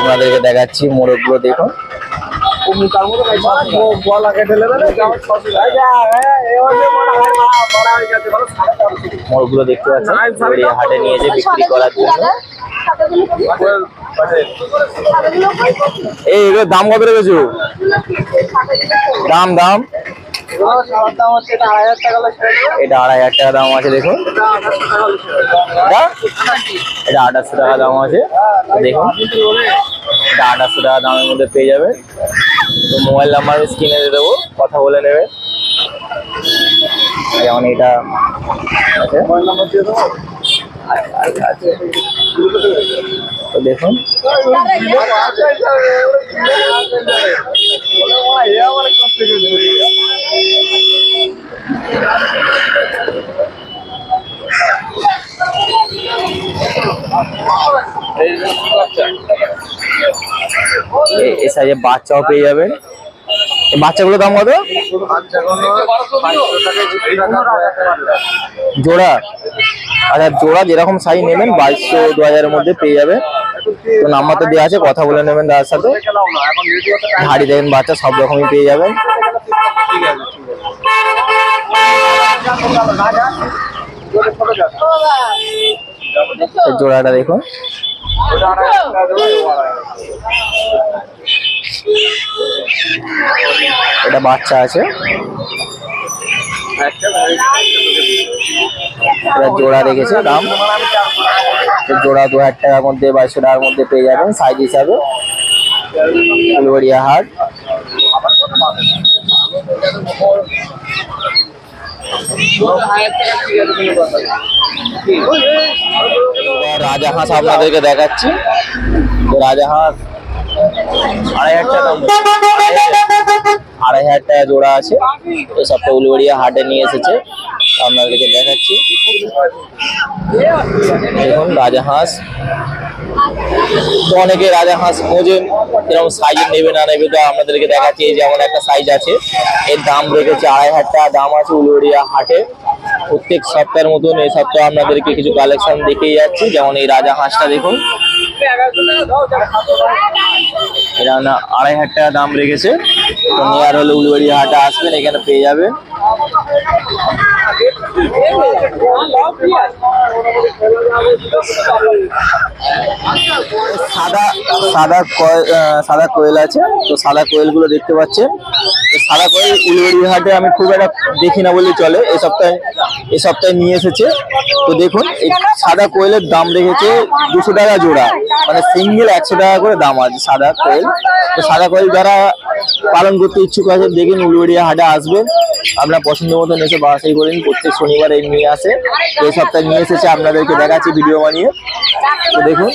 আপনাদেরকে দেখাচ্ছি মোরগগুলো দেখুন। মোরগগুলো দেখতে পাচ্ছেন হাটে নিয়েছে বিক্রি করার জন্য। এই এগুলো দাম কত রেখেছো? দাম দাম এটা 2500 টাকা দাম আছে দেখুন। এটা 2800 টাকা দাম আছে দেখুন। এটা 2800 টাকা দামের মধ্যে পেয়ে যাবে। তো মোবাইল নাম্বার স্ক্রিনে দিয়ে দেবো, কথা বলে নেবে। যেমন এটা মোবাইল নাম্বার দিয়ে দেবো। তো দেখুন এই সাইজে বাচ্চাও পেয়ে যাবেন। বাচ্চাগুলোর দাম কত? জোড়া? আচ্ছা, জোড়া যেরকম সাইজ নেবেন 2200-2000 মধ্যে পেয়ে যাবে। তো নাম্বারটা দেওয়া আছে, কথা বলে নেবেন দাদার সাথে। হাড়ি দেখেন বাচ্চা সব রকমই পেয়ে যাবেন। জোড়াটা দেখুন। এটা বাচ্চা আছে। এটা জোড়া রেখেছে দাম। জোড়া 2000 টাকার মধ্যে 2200 টাকার মধ্যে পেয়ে যাবেন সাইজ হিসাবে। ফুলবাড়িয়া হাট। রাজা হাঁস আপনাদেরকে দেখাচ্ছি। রাজা হাঁস 2500 টাকা দাম, 2500 টাকা জোড়া আছে। এই সবটা উলুবেড়িয়া হাটে নিয়ে এসেছে, আপনাদেরকে দেখাচ্ছি। দেখুন রাজা হাঁস। তো অনেকে রাজা হাঁস খোঁজেন, এরকম সাইজ নেবে না নেবে, তো আপনাদেরকে দেখাচ্ছি। যেমন একটা সাইজ আছে, এর দাম রেখেছে 2500 টাকা দাম আছে উলুবেড়িয়া হাটে। প্রত্যেক সপ্তাহের মতন এই সপ্তাহে আপনাদেরকে কিছু কালেকশন দেখিয়ে যাচ্ছি। যেমন এই রাজা হাঁসটা দেখুন, এটা 2500 টাকা দাম রেখেছে। তো নিয়ার হলে উলুবেড়িয়া হাটে আসবেন, এখানে পেয়ে যাবেন। সাদা কোয়েল আছে। তো সাদা কোয়েল গুলো দেখতে পাচ্ছেন। সাদা কোয়েল উলুবেড়িয়া হাটে আমি খুব একটা দেখি না বললে চলে, এই সপ্তাহে নিয়ে এসেছে। তো দেখুন এই সাদা কোয়েলের দাম রেখেছে 200 টাকা জোড়া, মানে সিঙ্গেল 100 টাকা করে দাম আছে সাদা কোয়েল। তো সাদা কোয়েল যারা পালন করতে ইচ্ছুক আছে দেখেন উলুবেড়িয়া হাটে আসবেন, আপনার পছন্দ মতন এসে বাছাই করেন। প্রত্যেক শনিবার এই নিয়ে আসে, এই সপ্তাহে নিয়ে এসেছে, আপনাদেরকে দেখাচ্ছি ভিডিও বানিয়ে। তো দেখুন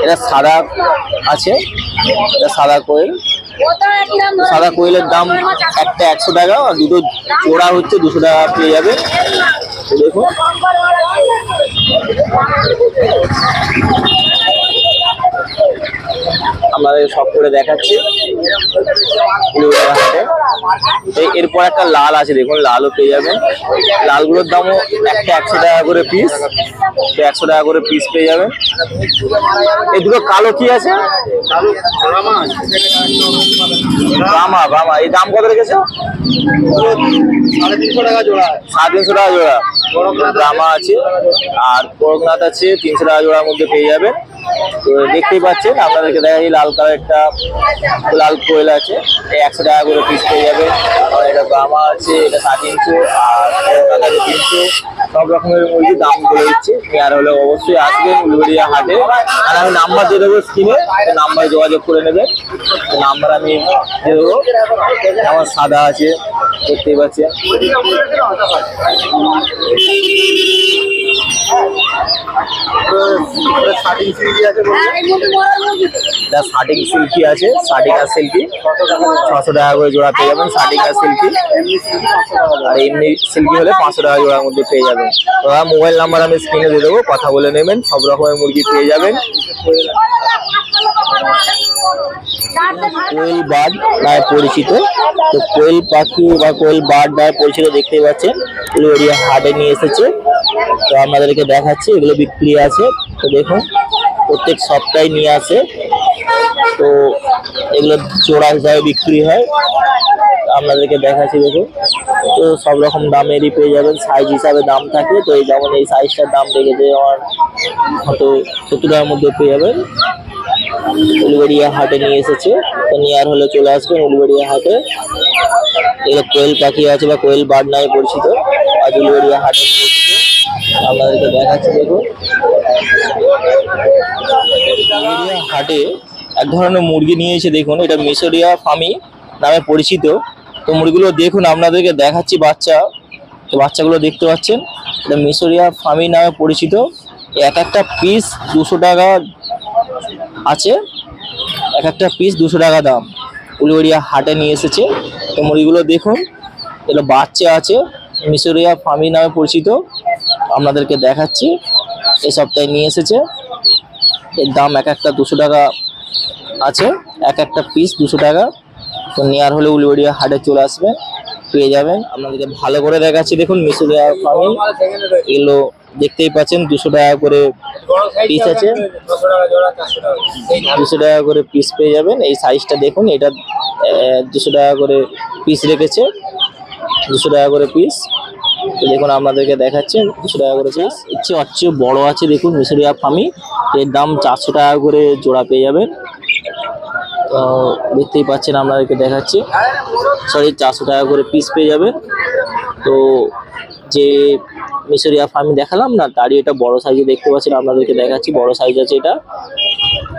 এটা সাদা আছে, এটা সাদা কোয়েল। সাদা কোয়েলের দাম একটা 100 টাকা, আর দুটো জোড়া হচ্ছে 200 টাকা পেয়ে যাবে। তো দেখুন আপনাদের সব করে দেখাচ্ছি। এরপর একটা লাল আছে দেখুন, লালও পেয়ে যাবেন। লালগুলোর দামও একটা 100 টাকা করে পিস, 100 টাকা করে পিস পেয়ে যাবেন। এই দুটো কালো কি আছে? বামা, এই দাম কত রেখেছে? 350 টাকা জোড়া। 350 টাকা জোড়া ব্রাহ্মা আছে, আর করকনাথ আছে 300 টাকা জোড়ার মধ্যে পেয়ে যাবেন। তো দেখতেই পাচ্ছেন, আপনাদেরকে দেখাই লাল কালার একটা লাল কোয়েল আছে, 100 টাকা করে পিস পেয়ে যাবে। আর এটা ব্রাহ্মা আছে, এটা 350, আর করকনাথ আছে 300। সব রকমের মুরগি দাম বলে দিচ্ছি। আর হলে অবশ্যই আসবেন উলুবেড়িয়া হাটে। আর আমি নাম্বার দিয়ে দেবো স্ক্রিনে, নাম্বারে যোগাযোগ করে নেবেন। নাম্বার আমি দিয়ে দেবো। আমার সাদা আছে, দেখতেই পাচ্ছেন। শার্টিং সিল্কি আছে, শার্টিং সিল্কি আছে, শার্টিং আর সিল্কি 600 টাকা করে জোড়া পেয়ে যাবেন। শার্টিং আর সিল্কি, আর এমনি সিল্কি হলে 500 টাকা জোড়ার মধ্যে পেয়ে যাবেন। তো মোবাইল নাম্বার আমি স্ক্রিনে দিয়ে দেবো, কথা বলে নেবেন। সব রকমের মুরগি পেয়ে যাবেন। কোয়েল বার্ড নামে পরিচিত, তো কোয়েল পাখি বা কোয়েল বার্ড নামে পরিচিত দেখতেই পাচ্ছেন, উলুবেড়িয়া হাটে নিয়ে এসেছে। তো আপনাদেরকে দেখাচ্ছি, এগুলো বিক্রি আছে। তো দেখুন, তো প্রত্যেক সপ্তাহে নিয়ে আসে। তো এগুলো জোড়া হিসাবে বিক্রি হয়, আপনাদেরকে দেখাচ্ছি দেখুন। তো সব রকম দামেরই পেয়ে যাবেন, সাইজ হিসাবে দাম থাকে। তো এই যেমন এই সাইজটার দাম রেখেছে আমার হয়তো 70 টাকার মধ্যে পেয়ে যাবেন। উলুবেড়িয়া হাটে নিয়ে এসেছে, তো নেওয়ার হলে চলে আসবেন উলুবেড়িয়া হাটে। এগুলো কোয়েল পাখি আছে বা কোয়েল বার্ড নামে পরিচিত, আজ উলুবেড়িয়া হাটে নিয়ে এসেছে, আপনাদেরকে দেখাচ্ছি দেখুন। উলুবেড়িয়া হাটে এক ধরনের মুরগি নিয়ে এসে দেখুন, এটা মিশরিয়া ফার্মি নামে পরিচিত। তো মুরগিগুলো দেখুন, আপনাদেরকে দেখাচ্ছি বাচ্চা। তো বাচ্চাগুলো দেখতে পাচ্ছেন, এটা মিশরিয়া ফার্মি নামে পরিচিত। এক একটা পিস 200 টাকা আছে, এক একটা পিস 200 টাকা দাম। উলুবেড়িয়া হাটে নিয়ে এসেছে। তো মুরগিগুলো দেখুন, এগুলো বাচ্চা আছে, মিশরিয়া ফার্মি নামে পরিচিত, আপনাদেরকে দেখাচ্ছি। এই সপ্তাহে নিয়ে এসেছে। এর দাম এক একটা 200 টাকা আছে, এক একটা পিস 200 টাকা। তো নেওয়ার হলে উলুবেড়িয়া হাটে চলে আসবেন, পেয়ে যাবেন। আপনাদেরকে ভালো করে দেখাচ্ছি দেখুন, মিশরিয়া ফার্মি। এগুলো দেখতেই পাচ্ছেন 200 টাকা করে পিস আছে, 200 টাকা করে পিস পেয়ে যাবেন। এই সাইজটা দেখুন, এটা 200 টাকা করে পিস রেখেছে, 200 টাকা করে পিস। তো দেখুন আপনাদেরকে দেখাচ্ছে 200 টাকা করে পিস। হচ্ছে বড় আছে দেখুন, মিশরিয়া ফার্মি। এর দাম 400 টাকা করে জোড়া পেয়ে যাবেন। তো দেখতেই পাচ্ছেন, আপনাদেরকে দেখাচ্ছি, সরি 400 টাকা করে পিস পেয়ে যাবেন। তো যে মিশরিয়া ফার্মি দেখালাম না, তারই এটা বড় সাইজে দেখতে পাচ্ছেন, আপনাদেরকে দেখাচ্ছি, বড় সাইজ আছে এটা।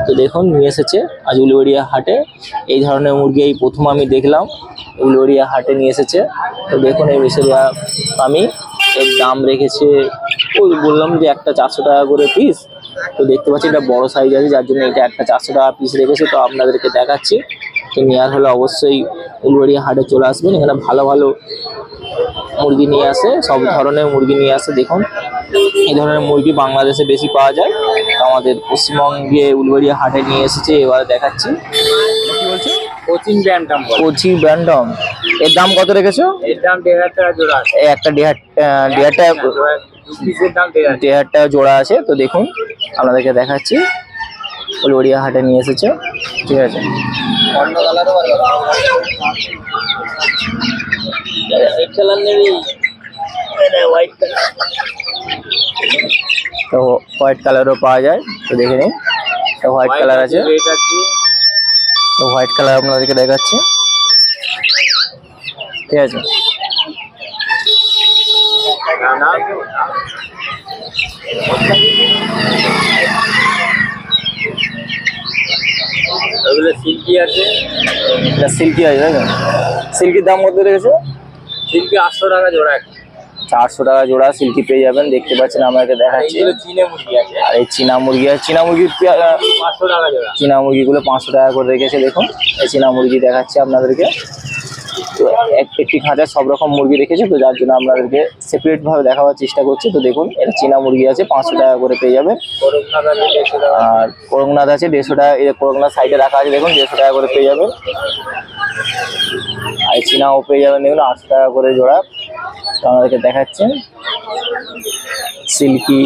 তো দেখুন নিয়ে এসেছে আজ উলুবেড়িয়া হাটে। এই ধরনের মুরগি এই প্রথম আমি দেখলাম, উলুবেড়িয়া হাটে নিয়ে এসেছে। তো দেখুন এই মিশরিয়া ফার্মি, এর দাম রেখেছে, ওই বললাম যে একটা 400 টাকা করে পিস। তো দেখতে পাচ্ছি এটা বড় সাইজ আছে, যার জন্য এটা একটা 400 টাকা পিস রেখেছে। তো আপনাদেরকে দেখাচ্ছি। তো নেওয়ার হলে অবশ্যই উলুবেড়িয়া হাটে চলে আসবেন, এখানে ভালো ভালো মুরগি নিয়ে আসে, সব ধরনের মুরগি নিয়ে আসে। দেখুন এই ধরনের মুরগি বাংলাদেশে বেশি পাওয়া যায়, আমাদের পশ্চিমবঙ্গে উলুবেড়িয়া হাটে নিয়ে এসেছে। এবারে দেখাচ্ছি, কি বলছো? কোচিং ব্যান্ডাম কোচি ব্র্যান্ডম। এর দাম কত রেখেছো? এর দাম 1500 টাকা জোড়া আছে। এই একটা 1500 টাকা, পিসের দাম 1500 টাকা জোড়া আছে। তো দেখুন আপনাদেরকে দেখাচ্ছি, উলুবেড়িয়া হাটে নিয়ে এসেছে, ঠিক আছে। অন্য কালারও পারবে, রেড কালার নেবি, হোয়াইট কালার। তো হোয়াইট কালারও পাওয়া যায়, তো দেখে নিন। তো হোয়াইট কালার আছে, রেড আছে। তো হোয়াইট কালার আপনাদেরকে দেখাচ্ছি, ঠিক আছে। না ওগুলো সিল্কি আছে, এটা সিল্কি আছে, তাই না? সিল্কির দাম কত রেখেছে? সিল্কি 800 টাকা জোড়া। 400 টাকা জোড়া সিল্কি পেয়ে যাবেন, দেখতে পাচ্ছেন আমাকে দেখাচ্ছি। এগুলো চীনে মুরগি আছে, আর এই চীনা মুরগি আছে, চীনা মুরগির 500 টাকা জোড়া। চীনা মুরগিগুলো 500 টাকা করে রেখেছে। দেখুন এই চীনা মুরগি দেখাচ্ছি আপনাদেরকে। তো একটি খাঁচায় সব রকম মুরগি রেখেছে, তো যার জন্য আপনাদেরকে সেপারেট ভাবে দেখাবার চেষ্টা করছি। তো দেখুন এটা চীনা মুরগি আছে, 500 টাকা করে পেয়ে যাবেন। করকনাথ আছে 150 টাকা। আর করকনাথ আছে 150 টাকা, এই করকনাথ সাইডে রাখা আছে দেখুন, 150 টাকা করে পেয়ে যাবেন। আর চীনাও পেয়ে যাবেন দেখুন, 800 টাকা করে জোড়া। তো আমাদেরকে দেখাচ্ছেন সিল্কি,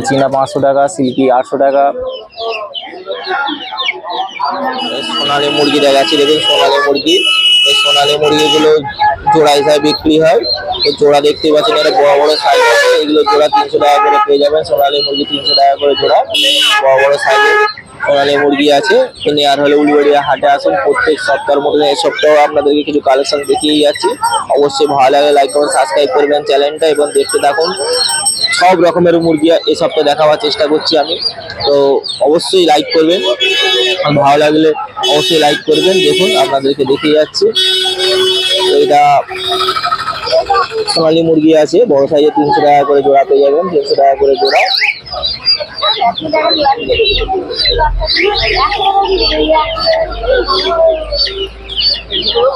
চীনা 500 টাকা, সিল্কি 800 টাকা। সোনালী মুরগি দেখাচ্ছি দেখুন, সোনালী মুরগি। এই সোনালী মুরগিগুলো জোড়া হিসাবে বিক্রি হয়। তো জোড়া দেখতে পাচ্ছেন, এটা বড় বড় সাইজ আছে, এগুলো জোড়া 300 টাকা করে পেয়ে যাবেন। সোনালী মুরগি 300 টাকা করে জোড়া, বড় বড় সাইজের সোনালী মুরগি আছে। তো নেওয়ার হলে উলুবেড়িয়া হাটে আসুন, প্রত্যেক সপ্তাহের মধ্যে এই সপ্তাহে আপনাদেরকে কিছু কালেকশন দেখিয়ে যাচ্ছি। অবশ্যই ভালো লাগে লাইক করুন, সাবস্ক্রাইব করবেন চ্যানেলটা এবং দেখতে থাকুন। সব রকমের মুরগি এই সপ্তাহে দেখাবার চেষ্টা করছি আমি, তো অবশ্যই লাইক করবেন, ভালো লাগলে অবশ্যই লাইক করবেন। দেখুন আপনাদেরকে দেখিয়ে যাচ্ছি, এটা সোনালী মুরগি আছে বড় সাইজে, 300 টাকা করে জোড়া পেয়ে যাবেন, 300 টাকা করে জোড়া।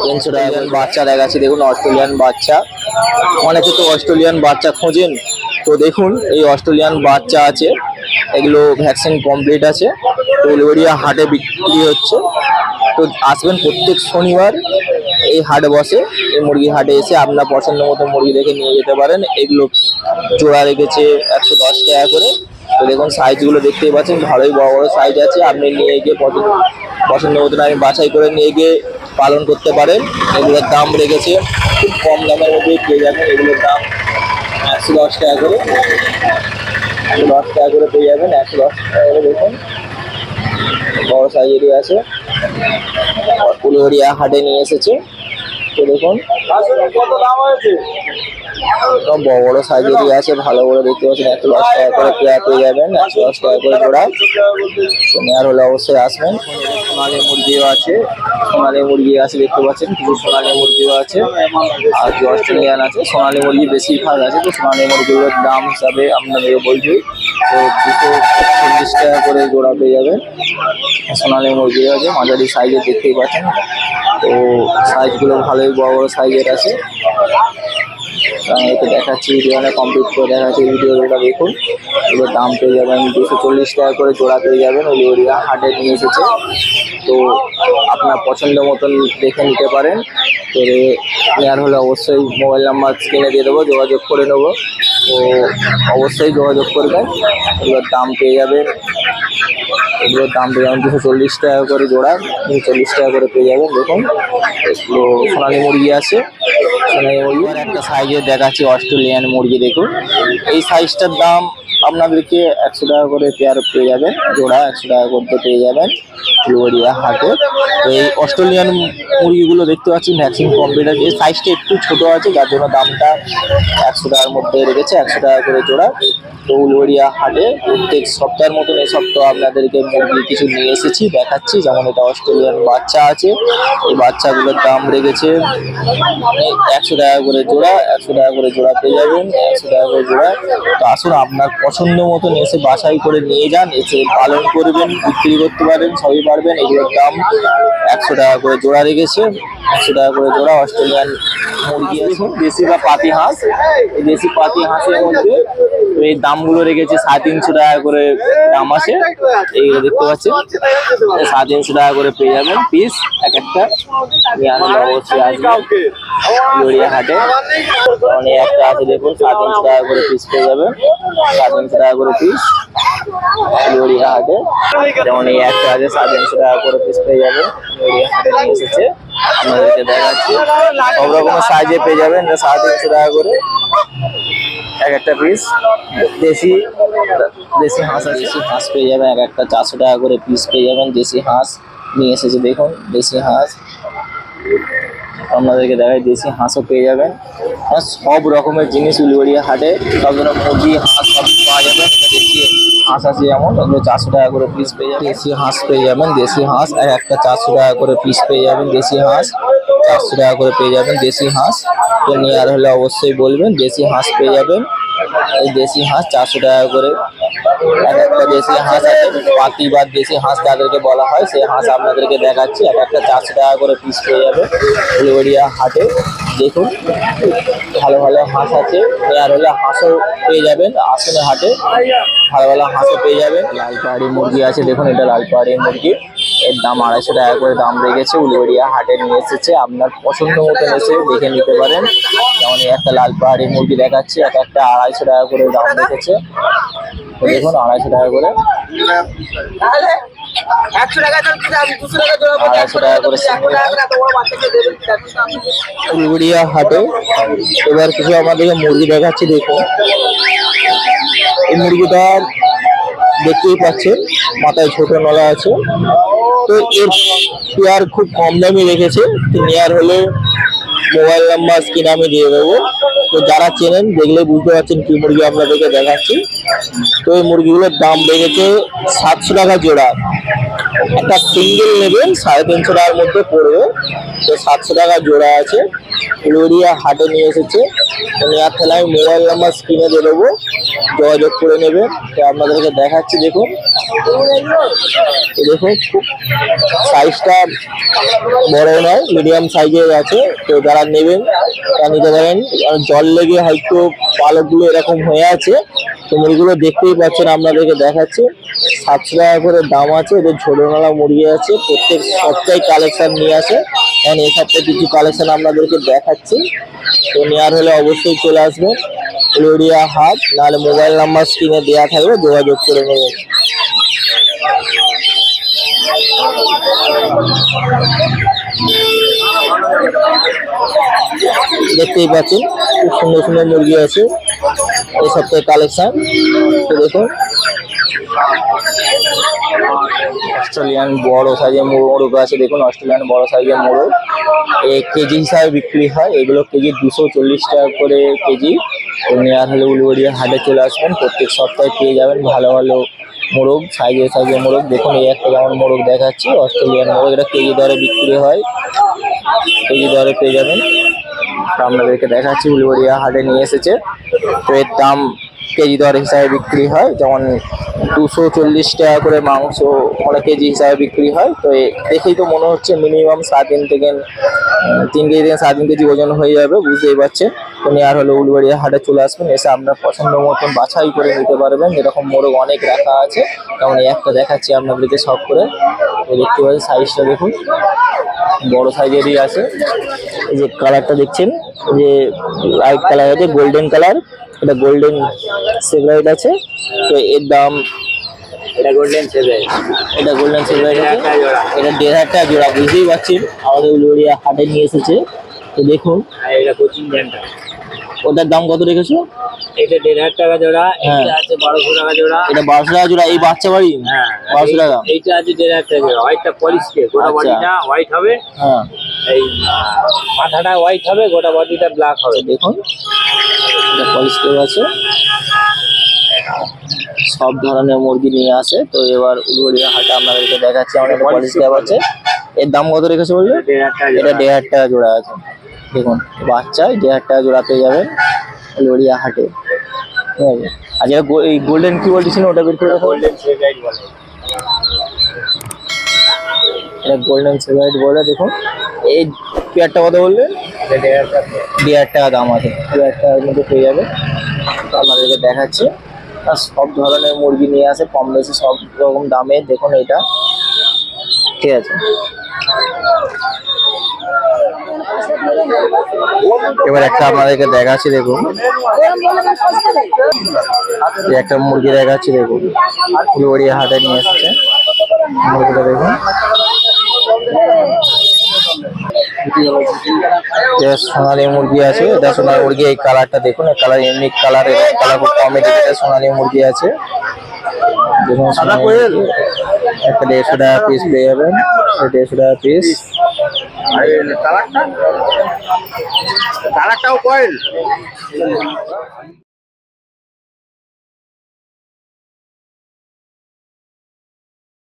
300 টাকা বাচ্চা দেখাচ্ছি দেখুন, অস্ট্রেলিয়ান বাচ্চা। অনেকে তো অস্ট্রেলিয়ান বাচ্চা খোঁজেন, তো দেখুন এই অস্ট্রেলিয়ান বাচ্চা আছে, এগুলো ভ্যাকসিন কমপ্লিট আছে। তো উলুবেড়িয়া হাটে বিক্রি হচ্ছে। তো আসবেন প্রত্যেক শনিবার, এই হাট বসে। এই মুরগি হাটে এসে আপনার পছন্দ মতো মুরগি দেখে নিয়ে যেতে পারেন। এগুলো জোড়া রেখেছে 110 টাকা করে। তো দেখুন সাইজগুলো দেখতেই পাচ্ছেন, ভালোই বড় বড় সাইজ আছে। আপনি নিয়ে গিয়ে পছন্দ মতন আমি বাছাই করে নিয়ে গিয়ে পালন করতে পারেন। এগুলোর দাম রেখেছে খুব কম দামের মধ্যে পেয়ে যাবেন। এগুলোর দাম 110 টাকা করে, 110 টাকা করে পেয়ে যাবেন। 110 টাকা করে দেখুন বড় সাইজেরই আছে, উলুবেড়িয়া হাটে নিয়ে এসেছে। তো দেখুন কত দাম হয়েছে, সব বড় বড় সাইজেরই আছে, ভালো করে দেখতে পাচ্ছেন। 110 টাকা করে পেয়ার পেয়ে যাবেন, 110 টাকা করে জোড়া। তো নেওয়ার হলে অবশ্যই আসবেন। সোনালী মুরগিও আছে, সোনালী মুরগি আছে দেখতে পাচ্ছেন, কিছু সোনালী মুরগিও আছে আর কিছু অস্ট্রেলিয়ান আছে। সোনালী মুরগি বেশিরভাগ আছে, তো সোনালী মুরগিগুলোর দাম হিসাবে আপনাদেরকে বলছি। তো 240 টাকা করে জোড়া পেয়ে যাবেন। সোনালী মুরগি আছে, মাঝারি সাইজের দেখতেই পাচ্ছেন। তো সাইজগুলো ভালোই বড় বড় সাইজের আছে। আমি এতে দেখাচ্ছি, ভিডিওটা কমপ্লিট করে দেখাচ্ছি, ভিডিওটা দেখুন। এগুলোর দাম পেয়ে যাবেন 240 টাকা করে জোড়া পেয়ে যাবেন। উলুবেড়িয়া হাটে নিয়ে এসেছে, তো আপনার পছন্দ মতন দেখে নিতে পারেন। তো নেওয়ার হলে অবশ্যই মোবাইল নাম্বার স্ক্রিনে দিয়ে দেবো, যোগাযোগ করে নেবো। তো অবশ্যই যোগাযোগ করবেন। এগুলোর দাম পেয়ে যাবেন, এগুলোর দাম পেয়ে যাবেন 240 টাকা করে জোড়া, 240 টাকা করে পেয়ে যাবেন। দেখুন এগুলো সোনালী মুরগি আছে, সোনালী মুরগি। আর একটা সাইজে দেখাচ্ছি অস্ট্রেলিয়ান মুরগি, দেখুন এই সাইজটার দাম আপনাদেরকে 100 টাকা করে পেয়ার পেয়ে যাবেন, জোড়া 100 টাকা করতে পেয়ে যাবেন উলুবেড়িয়া হাটে। তো এই অস্ট্রেলিয়ান মুরগিগুলো দেখতে পাচ্ছি ভ্যাকসিন কমপ্লিট আছে। এই সাইজটা একটু ছোট আছে, যার জন্য দামটা 100 টাকার মধ্যে রেখেছে, 100 টাকা করে জোড়া। তো উলুবেড়িয়া হাটে প্রত্যেক সপ্তাহের মতন এই সপ্তাহ আপনাদেরকে মুরগি কিছু নিয়ে এসেছি, দেখাচ্ছি। যেমন এটা অস্ট্রেলিয়ান বাচ্চা আছে, এই বাচ্চাগুলোর দাম রেখেছে 100 টাকা করে জোড়া, 100 টাকা করে জোড়া পেয়ে যাবেন, 100 টাকা করে জোড়া। তো আসুন আপনার পছন্দ মতন এসে বাছাই করে নিয়ে যান, এসে পালন করবেন, বিক্রি করতে পারেন, সবই পারবেন। এগুলোর দাম 100 টাকা করে জোড়া রেখেছে, 100 টাকা করে জোড়া। অস্ট্রেলিয়ান মুরগি আছে, দেশি বা পাতি হাঁস। এই দেশি পাতি হাঁসের মধ্যে এই দামগুলো রেখেছে 350 টাকা করে দাম আছে। এইগুলো দেখতে পাচ্ছেন 350 টাকা করে পেয়ে যাবেন পিস এক একটা। অবশ্যই আসবে উলুবেড়িয়া হাটে। মানে একটা আছে দেখুন 350 টাকা করে পিস পেয়ে যাবেন, 350 টাকা করে পিস উলুবেড়িয়া হাটে। যেমন এই একটা আছে 350 টাকা করে পিস পেয়ে যাবেন, উলুবেড়িয়া হাটে নিয়ে এসেছে, আপনাদেরকে দেখাচ্ছি। সব রকমের সাইজে পেয়ে যাবেন 350 টাকা করে এক একটা পিস। দেশি হাঁস আছে, দেশি হাঁস পেয়ে যাবেন এক একটা 400 টাকা করে পিস পেয়ে যাবেন। দেশি হাঁস নিয়ে এসেছে দেখুন, দেশি হাঁস আপনাদেরকে দেখাই, দেশি হাঁসও পেয়ে যাবেন। সব রকমের জিনিস উলুবেড়িয়া হাটে, সব ধরনের মুরগি হাঁস সব পাওয়া যাবে। দেশি হাঁস আছে যেমন, ওগুলো 400 টাকা করে পিস পেয়ে যাবেন। দেশি হাঁস পেয়ে যাবেন, দেশি হাঁস এক একটা 400 টাকা করে পিস পেয়ে যাবেন। দেশি হাঁস 400 টাকা করে পেয়ে যাবেন, দেশি হাঁস। তো নেওয়ার হলে অবশ্যই বলবেন, দেশি হাঁস পেয়ে যাবেন। এই দেশি হাঁস 400 টাকা করে এক একটা দেশি হাঁস আছে, পাতি বা দেশি হাঁস যাদেরকে বলা হয়, সেই হাঁস আপনাদেরকে দেখাচ্ছি। এক একটা 400 টাকা করে পিস পেয়ে যাবে উলুবেড়িয়া হাটে। দেখুন ভালো ভালো হাঁস আছে, নেওয়ার হলে হাঁসও পেয়ে যাবেন। আসলে হাটে ভালো ভালো হাঁসও পেয়ে যাবেন। লাল পাহাড়ি মুরগি আছে দেখুন, এটা লাল পাহাড়ি মুরগি, এর দাম 250 টাকা করে দাম রেখেছে। উলুবেড়িয়া হাটে নিয়ে এসেছে, আপনার পছন্দ মতন এসে দেখে নিতে পারেন। যেমন এই একটা লাল পাহাড়ি মুরগি দেখাচ্ছি, এক একটা 250 টাকা করে দাম রেখেছে। দেখুন 250 টাকা করে, 250 টাকা করে উলুবেড়িয়া হাটে। এবার কিছু আমাদেরকে মুরগি দেখাচ্ছি দেখুন। এই মুরগিটা দেখতেই পাচ্ছেন, মাথায় ছোট নলা আছে। তো এর পেয়ার খুব কম দামে রেখেছে, নেয়ার হলে মোবাইল নাম্বার স্ক্রিনে আমি দিয়ে দেবো। তো যারা চেনেন দেখলে বুঝতে পারছেন কি মুরগি আপনাদেরকে দেখাচ্ছি। তো এই মুরগিগুলোর দাম রেখেছে 700 টাকা জোড়া। একটা সিঙ্গেল নেবেন 350 টাকার মধ্যে পড়বে। তো 700 টাকা জোড়া আছে, উলুবেড়িয়া হাটে নিয়ে এসেছে। তো নেওয়ার তাহলে আমি মোবাইল নাম্বার স্ক্রিনে দিয়ে দেবো, যোগাযোগ করে নেবেন। তো আপনাদেরকে দেখাচ্ছি দেখুন, দেখুন খুব সাইজটা বড় নয়, মিডিয়াম সাইজের আছে। তো যারা নেবেন তারা নিতে পারেন। জল লেগে হয়তো পালকগুলো এরকম হয়ে আছে। তো মুরগিগুলো দেখতেই পাচ্ছেন, আপনাদেরকে দেখাচ্ছি। 700 টাকা করে দাম আছে। এদের ছোট নলা মুরগি আছে, প্রত্যেক সপ্তাহে কালেকশন নিয়ে আসে। কারণ এই সপ্তাহে কিছু কালেকশন আপনাদেরকে দেখাচ্ছি। তো নেওয়ার হলে অবশ্যই চলে আসবেন। উলুবেড়িয়া হাট, নাহলে মোবাইল নাম্বার স্ক্রিনে দেওয়া থাকবে, যোগাযোগ করে নেবেন। দেখতেই পাচ্ছেন খুব সুন্দর সুন্দর মুরগি আছে এই সপ্তাহে কালেকশন। তো দেখুন অস্ট্রেলিয়ান বড় সাইজের মোরগ আছে, দেখুন অস্ট্রেলিয়ান বড় সাইজের মোরগ কেজি হিসাবে বিক্রি হয়, এগুলো কেজি 240 টাকা করে কেজি। নেওয়ার হলে উলুবেড়িয়া হাটে চলে আসবেন, প্রত্যেক সপ্তাহে পেয়ে যাবেন ভালো ভালো মোরগ, সাইজের মোরগ। দেখুন এই একটা যেমন মোরগ দেখাচ্ছি অস্ট্রেলিয়ান মোরগ, এটা কেজি দরে বিক্রি হয়, কেজি দরে পেয়ে যাবেন। তো আপনাদেরকে দেখাচ্ছি উলুবেড়িয়া হাটে নিয়ে এসেছে, তো এর দাম কেজি দর হিসাবে বিক্রি হয়, যেমন 240 টাকা করে মাংস মানে কেজি হিসাবে বিক্রি হয়। তো দেখেই তো মনে হচ্ছে মিনিমাম 3 থেকে 3 কেজি ওজন হয়ে যাবে, বুঝতেই পারছেন। তো নেওয়ার হলে উলুবেড়িয়া হাটে চলে আসবেন, এসে আপনার পছন্দ মতন বাছাই করে নিতে পারবেন। যেরকম মোরগ অনেক রাখা আছে, যেমন এই একটা দেখাচ্ছি আপনাদেরকে সব করে। তো দেখতে পাচ্ছেন সাইজটা দেখুন বড় সাইজেরই আছে। এই যে কালারটা দেখছেন, যে লাইট কালার আছে, গোল্ডেন কালার, এটা গোল্ডেন সেভরাইট আছে। তো এর দাম এটা গোল্ডেন সেভেন, এটা গোল্ডেন সেভরাইট আছে, এটা 1,500 টাকা জোড়া। বুঝতেই পারছেন আমাদের উলুবেড়িয়া হাটে নিয়ে এসেছে। তো দেখুন আর এটা কোচিং ঘন্টা, ওটার দাম কত রেখেছো? এটা 1,500 টাকা জোড়া, হ্যাঁ। এটা আছে 1200 টাকা জোড়া। এটা 1200 টাকা জোড়া, এই বাচ্চা বাড়ি হ্যাঁ 1200 টাকা। এইটা আছে 1,500 টাকা জোড়া, হোয়াইটটা পলিশ কে, গোটা আচ্ছা। বডিটা হোয়াইট হবে, হ্যাঁ এই মাথাটা হোয়াইট হবে, গোটা বডিটা ব্ল্যাক হবে। দেখুন এটা পলিশ করে আছে, সব ধরনের মুরগি নিয়ে আসে। তো এবার উলুবেড়িয়া হাটে আপনাদেরকে দেখাচ্ছি আমাদের পলিশ ক্যাপ আছে। এর দাম কত রেখেছে বললে? 1,500 টাকা এটা জোড়া। 1,500 টাকা জোড়া আছে। দেখুন বাচ্চা 1,500 টাকা জোড়া পেয়ে যাবেন উলুবেড়িয়া হাটে, ঠিক আছে। আর যেটা এই গোল্ডেন কি বলছিল ওটা বের করে রাখো। গোল্ডেন সেভেন বলে, এটা গোল্ডেন সেভরাইট বলে। দেখুন এই পেয়ারটা কত বললে? এটা 1,500 টাকা। 1,500 টাকা দাম আছে, 1,500 টাকার মধ্যে পেয়ে যাবে। তো আপনাদেরকে দেখাচ্ছি, আর সব ধরনের মুরগি নিয়ে আসে কম বেশি সব রকম দামে। দেখুন এটা ঠিক আছে। এবার একটা আপনাদেরকে দেখাচ্ছি, দেখুন এই একটা মুরগি দেখাচ্ছি, দেখুন উলুবেড়িয়া হাটে নিয়ে এসেছে মুরগিটা। দেখুন এটা সোনালী মুরগি আছে, এটা সোনালী মুরগি। এই কালারটা দেখুন, এই কালার ইউনিক কালার, কালার খুব কমে দিচ্ছে। সোনালী মুরগি আছে, দেখুন সোনালী মুরগি। একটা 150 টাকা পিস পেয়ে যাবেন, 150 টাকা পিস। কালারটাও কয়েল।